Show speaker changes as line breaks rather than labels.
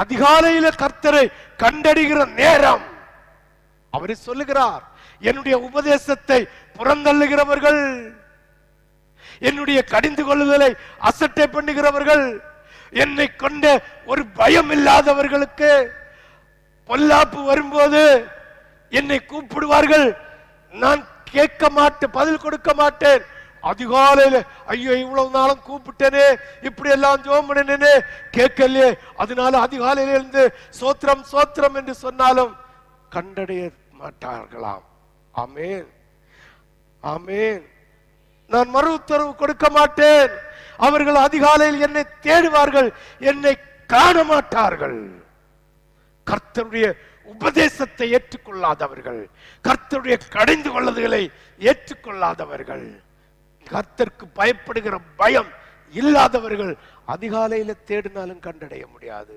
அதிகாலையில கர்த்தரை கண்டடைகிற நேரம். அவரை சொல்லுகிறார், என்னுடைய உபதேசத்தை புறந்தள்ளுகிறவர்கள், என்னுடைய கடிந்து கொள்ளுதலை அசட்டை பண்ணுகிறவர்கள், என்னை கொண்ட ஒரு பயம் இல்லாதவர்களுக்கு பொல்லாப்பு வரும்போது என்னை கூப்பிடுவார்கள், நான் கேட்க மாட்டேன், பதில் கொடுக்க மாட்டேன். அதிகாலையில ஐயோ இவ்வளவு நாளும் கூப்பிட்டேனே, இப்படி எல்லாம் ஜெபம் பண்ணினேனே, கேட்கலையே, அதனால அதிகாலையில இருந்து சோத்திரம் சோத்திரம் என்று சொன்னாலும் கண்டடைய மாட்டார்களாம். ஆமென், ஆமென். நான் மறு உத்தரவு கொடுக்க மாட்டேன். அவர்கள் அதிகாலையில் என்னை தேடுவார்கள், என்னை காண மாட்டார்கள். கர்த்தருடைய உபதேசத்தை ஏற்றுக்கொள்ளாதவர்கள், கர்த்தருடைய கடிந்து கொள்ளுதலை ஏற்றுக்கொள்ளாதவர்கள், கர்த்தருக்கு பயப்படுகிற பயம் இல்லாதவர்கள் அதிகாலையில தேடினாலும் கண்டடைய முடியாது.